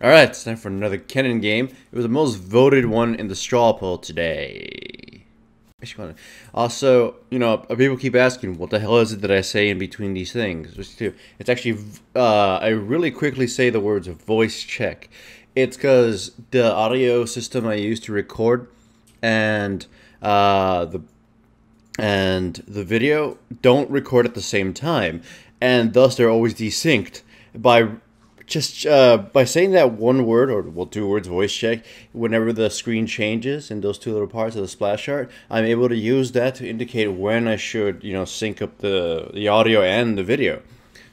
Alright, it's time for another Kennen game. It was the most voted one in the straw poll today. Also, people keep asking, what the hell is it that I say in between these things? It's actually, I really quickly say the words voice check. It's because the audio system I use to record and the video don't record at the same time, and thus they're always desynced. By saying that one word, or well, two words, voice check, whenever the screen changes in those two little parts of the splash art, I'm able to use that to indicate when I should, sync up the audio and the video.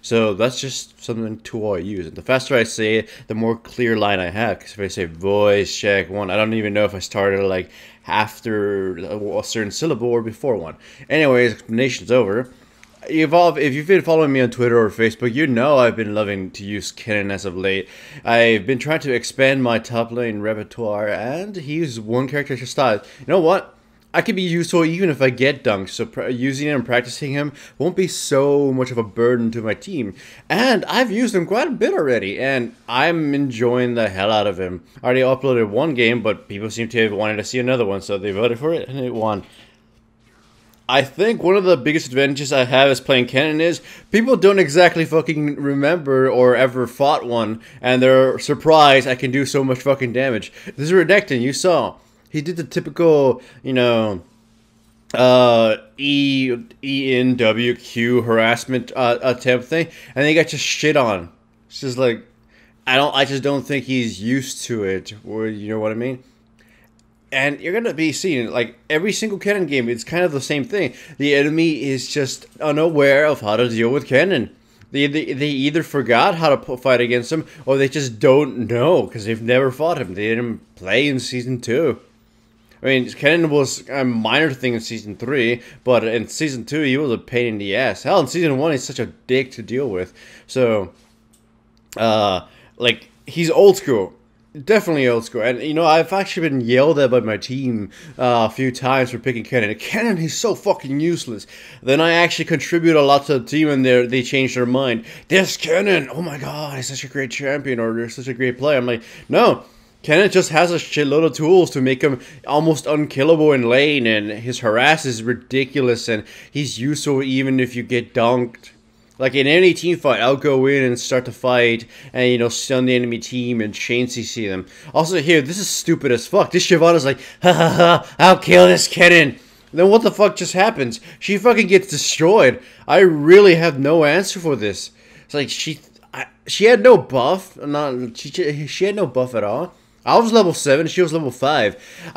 So that's just something tool I use. And the faster I say it, the more clear line I have. Because if I say voice check one, I don't even know if I started like after a certain syllable or before one. Anyways, explanation's over. If you've been following me on Twitter or Facebook, you know I've been loving to use Kennen as of late. I've been trying to expand my top lane repertoire, and he's one character to style. You know what? I can be useful even if I get dunked, so using him and practicing him won't be so much of a burden to my team. And I've used him quite a bit already, and I'm enjoying the hell out of him. I already uploaded one game, but people seem to have wanted to see another one, so they voted for it, and it won. I think one of the biggest advantages I have as playing Kennen is people don't exactly fucking remember or ever fought one, and they're surprised I can do so much fucking damage. This is Redactin, you saw. He did the typical, ENWQ harassment attempt thing, and they got just shit on. It's just like, I just don't think he's used to it, or you know what I mean? And you're gonna be seeing, like, every single Kennen game, it's kind of the same thing. The enemy is just unaware of how to deal with Kennen. They either forgot how to fight against him, or they just don't know, because they've never fought him. They didn't play in Season 2. I mean, Kennen was a minor thing in Season 3, but in Season 2, he was a pain in the ass. Hell, in Season 1, he's such a dick to deal with. So, he's old school. Definitely old school, and I've actually been yelled at by my team a few times for picking Kennen. Kennen, he's so fucking useless. Then I actually contribute a lot to the team, and they change their mind. This Kennen, oh my god, he's such a great champion, or they're such a great player. I'm like, no, Kennen just has a shitload of tools to make him almost unkillable in lane, and his harass is ridiculous, and he's useful even if you get dunked. Like, in any team fight, I'll go in and start to fight and, stun the enemy team and chain CC them. Also, here, this is stupid as fuck. This Shyvana's like, ha ha ha, I'll kill this Kennen. Then what the fuck just happens? She fucking gets destroyed. I really have no answer for this. It's like, she had no buff. She had no buff at all. I was level 7, she was level 5.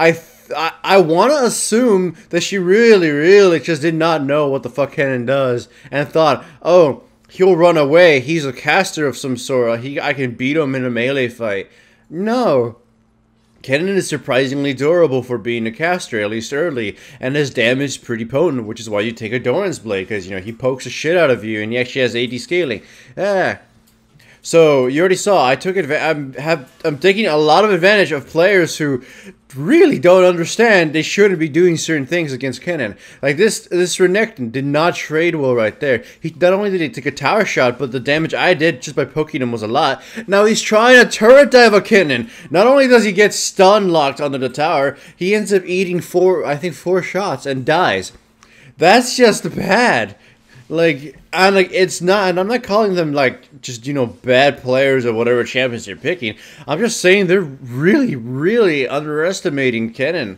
I want to assume that she really just did not know what the fuck Kennen does and thought, oh, he'll run away. He's a caster of some sort. I can beat him in a melee fight. No. Kennen is surprisingly durable for being a caster, at least early, and his damage is pretty potent, which is why you take a Doran's Blade, because, he pokes the shit out of you, and he actually has AD scaling. So, you already saw, I'm taking a lot of advantage of players who really don't understand they shouldn't be doing certain things against Kennen. Like this Renekton did not trade well right there. He not only did he take a tower shot, but the damage I did just by poking him was a lot. Now he's trying to turret dive a Kennen. Not only does he get stun locked under the tower, he ends up eating four shots and dies. That's just bad. It's not, and I'm not calling them, just, bad players or whatever champions you're picking. I'm just saying they're really underestimating Kennen.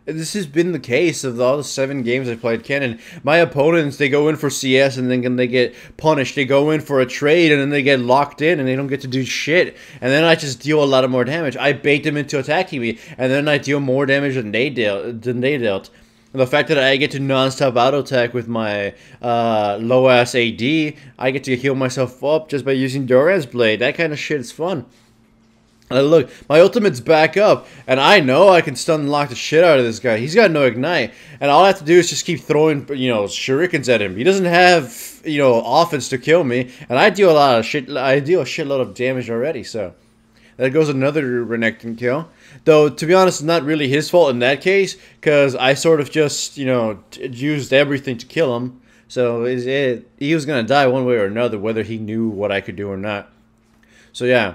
This has been the case of all the 7 games I played Kennen. My opponents, they go in for CS and then they get punished. They go in for a trade and then they get locked in and they don't get to do shit. And then I just deal a lot of more damage. I bait them into attacking me, and then I deal more damage than they dealt. And the fact that I get to non-stop auto-attack with my low-ass AD, I get to heal myself up just by using Doran's Blade. That kind of shit is fun. Look, my ultimate's back up, and I know I can stun and lock the shit out of this guy. He's got no ignite, and all I have to do is just keep throwing, shurikens at him. He doesn't have, offense to kill me, and I deal a lot of shit. I deal a shitload of damage already, so there goes another Renekton kill. Though, to be honest, it's not really his fault in that case, because I sort of just, used everything to kill him. So he was going to die one way or another, whether he knew what I could do or not. So, yeah.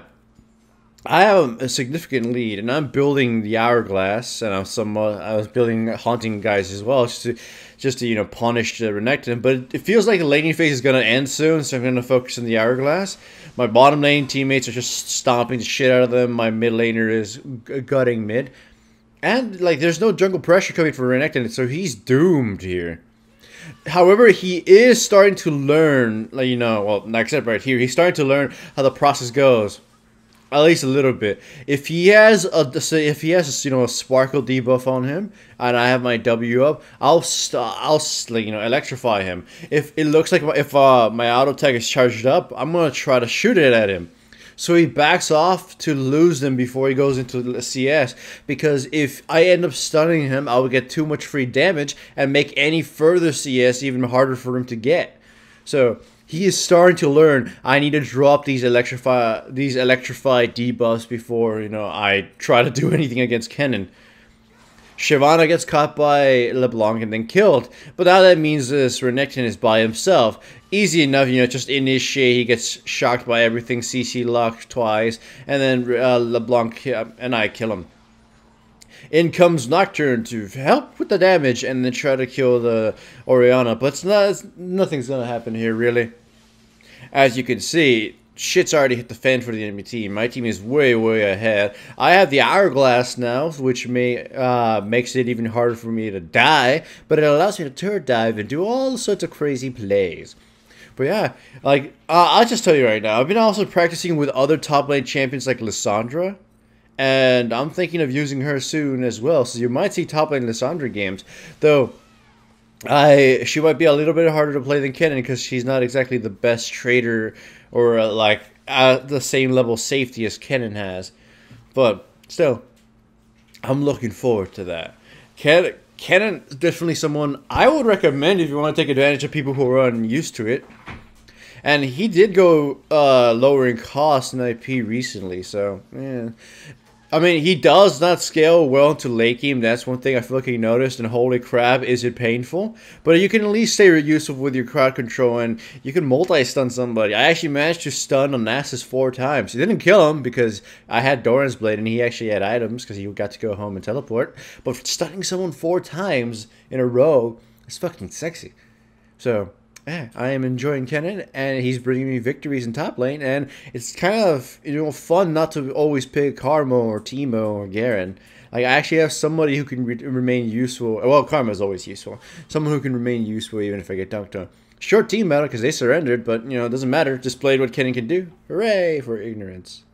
I have a significant lead, and I'm building the hourglass, and I was building haunting guys as well, just to punish the Renekton. But it feels like the laning phase is gonna end soon, so I'm gonna focus on the hourglass. My bottom lane teammates are just stomping the shit out of them. My mid laner is gutting mid, and like there's no jungle pressure coming from Renekton, so he's doomed here. However, he is starting to learn, like well, except right here, he's starting to learn how the process goes. At least a little bit. If he has a sparkle debuff on him, and I have my W up, I'll like, electrify him. If it looks like if my auto tech is charged up, I'm gonna try to shoot it at him. So he backs off to lose them before he goes into the CS. Because if I end up stunning him, I will get too much free damage and make any further CS even harder for him to get. So he is starting to learn. I need to drop these electrified debuffs before I try to do anything against Kennen. Shyvana gets caught by LeBlanc and then killed, but now that means this Renekton is by himself. Easy enough, just initiate. He gets shocked by everything. CC lock twice, and then LeBlanc and I kill him. In comes Nocturne to help with the damage and then try to kill the Orianna, but nothing's gonna happen here really. As you can see, shit's already hit the fan for the enemy team. My team is way ahead. I have the hourglass now, which makes it even harder for me to die, but it allows me to turret dive and do all sorts of crazy plays. But yeah, like I'll just tell you right now, I've been also practicing with other top lane champions like Lissandra. And I'm thinking of using her soon as well. So you might see top lane Lissandra games. Though, she might be a little bit harder to play than Kennen because she's not exactly the best trader or like at the same level safety as Kennen has. But still, I'm looking forward to that. Kennen is definitely someone I would recommend if you want to take advantage of people who are unused to it. And he did go lowering cost in IP recently, so yeah. I mean, he does not scale well into late game. That's one thing I feel like he noticed. And holy crap, is it painful? But you can at least stay useful with your crowd control, and you can multi-stun somebody. I actually managed to stun Onassis 4 times. It didn't kill him because I had Doran's Blade, and he actually had items because he got to go home and teleport. But stunning someone 4 times in a row is fucking sexy. So yeah, I am enjoying Kennen, and he's bringing me victories in top lane, and it's kind of fun not to always pick Karma or Teemo or Garen. Like, I actually have somebody who can remain useful. Well, Karma is always useful. Someone who can remain useful even if I get dunked on. Short team battle because they surrendered, but it doesn't matter. Displayed what Kennen can do. Hooray for ignorance.